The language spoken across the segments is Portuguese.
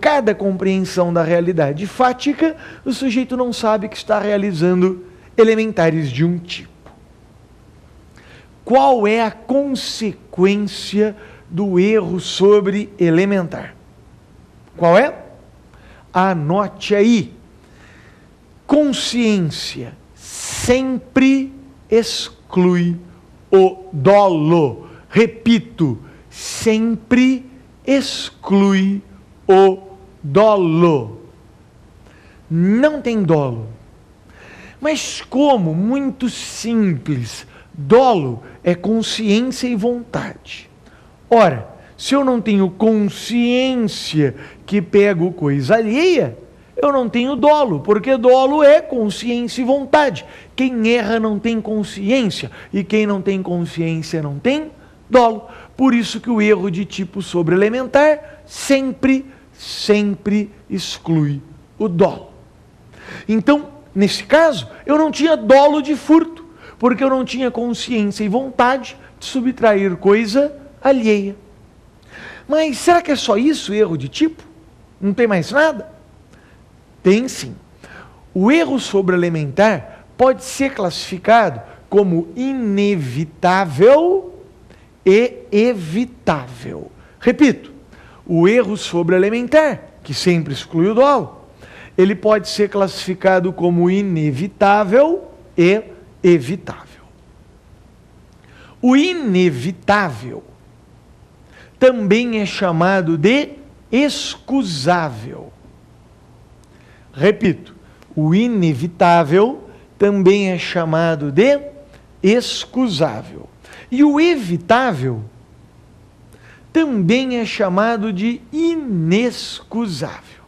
equivocada compreensão da realidade fática, o sujeito não sabe que está realizando elementares de um tipo. Qual é a consequência do erro sobre elementar? Qual é? Anote aí. Consciência sempre exclui o dolo. Repito, sempre exclui o dolo. Não tem dolo. Mas como? Muito simples. Dolo é consciência e vontade. Ora, se eu não tenho consciência que pego coisa alheia, eu não tenho dolo, porque dolo é consciência e vontade. Quem erra não tem consciência, e quem não tem consciência não tem dolo. Por isso que o erro de tipo sobreelementar sempre exclui o dolo. Então, nesse caso, eu não tinha dolo de furto, porque eu não tinha consciência e vontade de subtrair coisa alheia. Mas será que é só isso, erro de tipo? Não tem mais nada? Tem sim. O erro sobreelementar pode ser classificado como inevitável e evitável. Repito, o erro sobreelementar, que sempre exclui o dolo, ele pode ser classificado como inevitável e evitável. O inevitável também é chamado de excusável. Repito, o inevitável também é chamado de excusável. E o evitável também é chamado de inexcusável.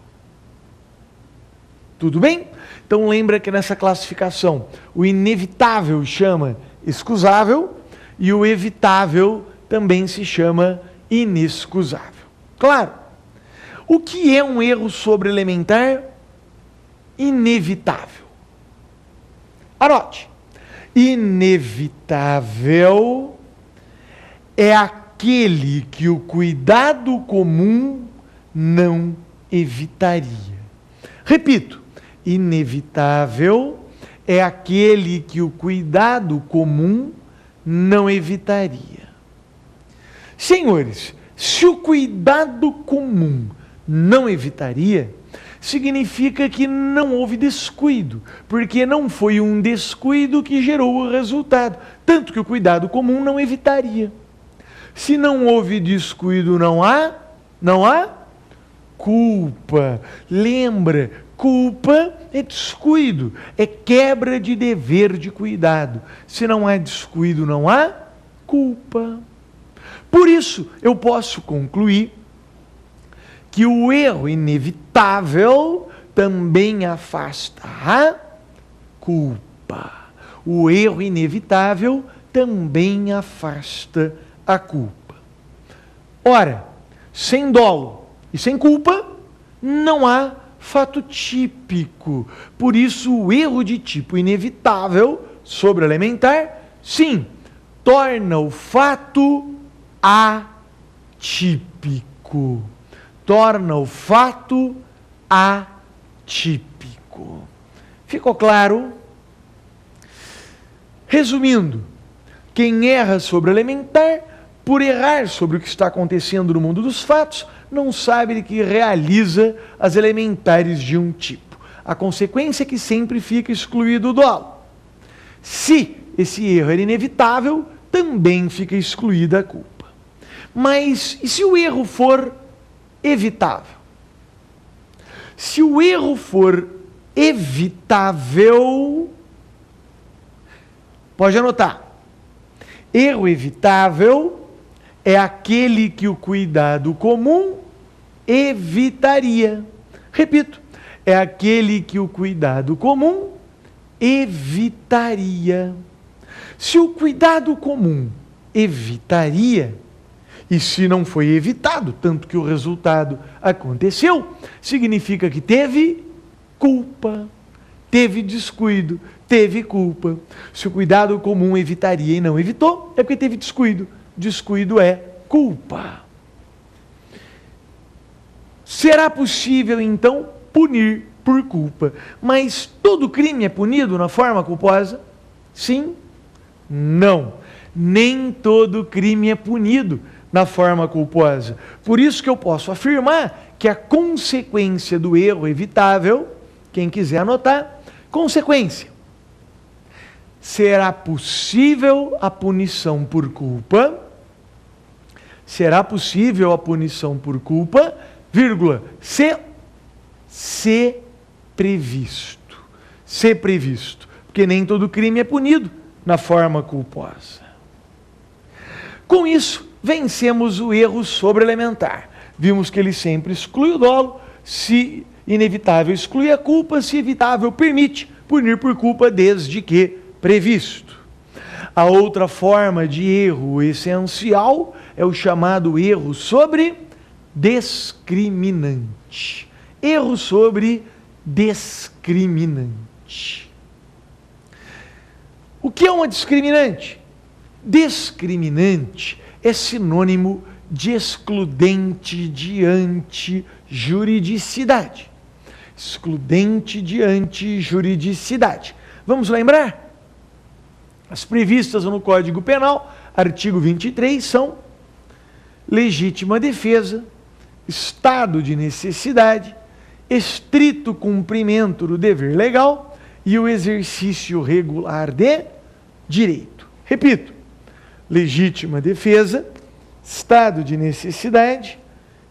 Tudo bem? Então lembra que nessa classificação, o inevitável chama excusável e o evitável também se chama inexcusável. Claro, o que é um erro sobreelementar? Inevitável. Anote. Inevitável é aquele que o cuidado comum não evitaria. Repito, inevitável é aquele que o cuidado comum não evitaria. Senhores, se o cuidado comum não evitaria, significa que não houve descuido, porque não foi um descuido que gerou o resultado, tanto que o cuidado comum não evitaria. Se não houve descuido, não há culpa. Lembra, culpa é descuido, é quebra de dever de cuidado. Se não há descuido, não há culpa. Por isso, eu posso concluir que o erro inevitável também afasta a culpa. O erro inevitável também afasta a culpa. Ora, sem dolo e sem culpa, não há fato típico. Por isso, o erro de tipo inevitável sobreelementar, sim, torna o fato atípico. Torna o fato atípico. Ficou claro? Resumindo, quem erra sobre elementar, por errar sobre o que está acontecendo no mundo dos fatos, não sabe que realiza as elementares de um tipo. A consequência é que sempre fica excluído o dolo. Se esse erro era inevitável, também fica excluída a culpa. Mas e se o erro for evitável? Se o erro for evitável, pode anotar. Erro evitável é aquele que o cuidado comum evitaria. Repito, é aquele que o cuidado comum evitaria. Se o cuidado comum evitaria, e se não foi evitado, tanto que o resultado aconteceu, significa que teve culpa, teve descuido, teve culpa. Se o cuidado comum evitaria e não evitou, é porque teve descuido. Descuido é culpa. Será possível, então, punir por culpa. Mas todo crime é punido na forma culposa? Sim? Não. Nem todo crime é punido na forma culposa. Por isso que eu posso afirmar que a consequência do erro evitável, quem quiser anotar, consequência. Será possível a punição por culpa? Será possível a punição por culpa, vírgula, se previsto. Se previsto. Porque nem todo crime é punido na forma culposa. Com isso, vencemos o erro sobreelementar. Vimos que ele sempre exclui o dolo, se inevitável exclui a culpa, se evitável permite punir por culpa desde que previsto. A outra forma de erro essencial é o chamado erro sobre discriminante. Erro sobre discriminante. O que é uma discriminante? Discriminante é sinônimo de excludente de antijuridicidade. Excludente de antijuridicidade. Vamos lembrar? As previstas no Código Penal, artigo 23, são legítima defesa, estado de necessidade, estrito cumprimento do dever legal e o exercício regular de direito. Repito, legítima defesa, estado de necessidade,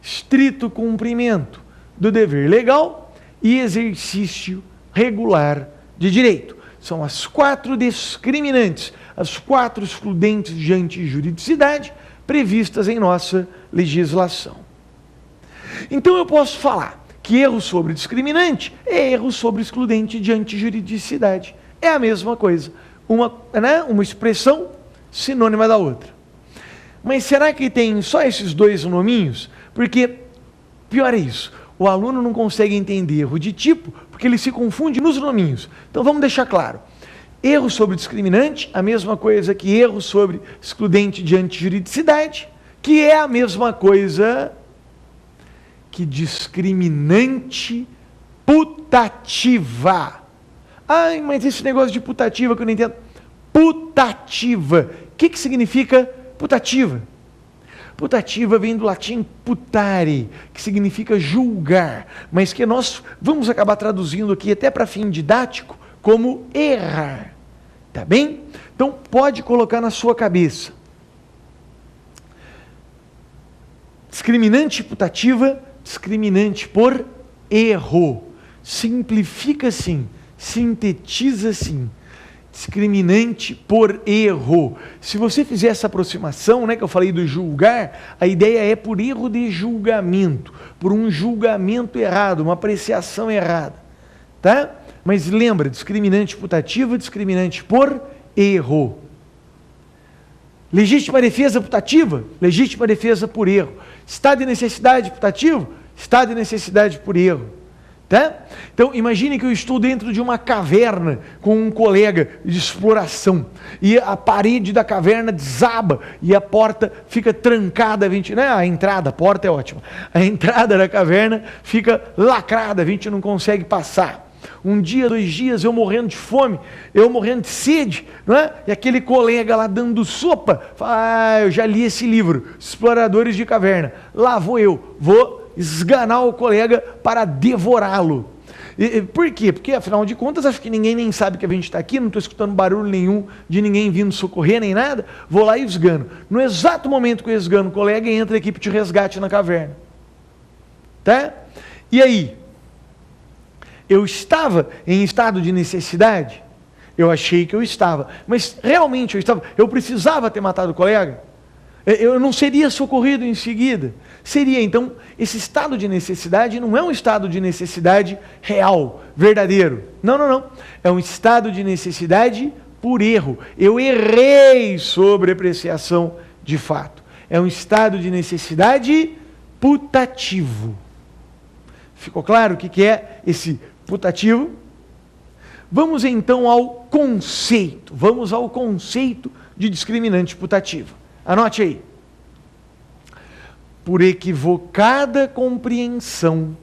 estrito cumprimento do dever legal e exercício regular de direito. São as 4 discriminantes, as 4 excludentes de antijuridicidade previstas em nossa legislação. Então eu posso falar que erro sobre discriminante é erro sobre excludente de antijuridicidade. É a mesma coisa, uma expressão sinônima da outra. Mas será que tem só esses 2 nominhos? Porque, pior é isso, o aluno não consegue entender erro de tipo, porque ele se confunde nos nominhos. Então vamos deixar claro. Erro sobre discriminante, a mesma coisa que erro sobre excludente de antijuridicidade, que é a mesma coisa que discriminante putativa. Ai, mas esse negócio de putativa que eu não entendo. Putativa. O que significa putativa? Putativa vem do latim putare, que significa julgar, mas que nós vamos acabar traduzindo aqui até para fim didático como errar. Tá bem? Então pode colocar na sua cabeça. Discriminante putativa, discriminante por erro. Simplifica assim, sintetiza assim. Discriminante por erro. Se você fizer essa aproximação, que eu falei do julgar, a ideia é por erro de julgamento, por um julgamento errado, uma apreciação errada, tá? Mas lembra, discriminante putativa, discriminante por erro. Legítima defesa putativa, legítima defesa por erro. Estado de necessidade putativo, estado de necessidade por erro. Tá? Então, imagine que eu estou dentro de uma caverna com um colega de exploração e a parede da caverna desaba e a porta fica trancada, a entrada, a porta é ótima, a entrada da caverna fica lacrada, a gente não consegue passar. Um dia, 2 dias, eu morrendo de fome, eu morrendo de sede, não é? E aquele colega lá dando sopa, fala, eu já li esse livro, Exploradores de Caverna, lá vou eu, vou esganar o colega para devorá-lo. Por quê? Porque, afinal de contas, acho que ninguém nem sabe que a gente está aqui, não estou escutando barulho nenhum de ninguém vindo socorrer, nem nada, vou lá e esgano. No exato momento que eu esgano o colega, entra a equipe de resgate na caverna. Tá? E aí? Eu estava em estado de necessidade? Eu achei que eu estava, mas realmente eu estava, eu precisava ter matado o colega? Eu não seria socorrido em seguida? Seria, então, esse estado de necessidade não é um estado de necessidade real, verdadeiro. Não, não, não. É um estado de necessidade por erro. Eu errei sobre apreciação de fato. É um estado de necessidade putativo. Ficou claro o que é esse putativo? Vamos então ao conceito. Vamos ao conceito de discriminante putativo. Anote aí. por equivocada compreensão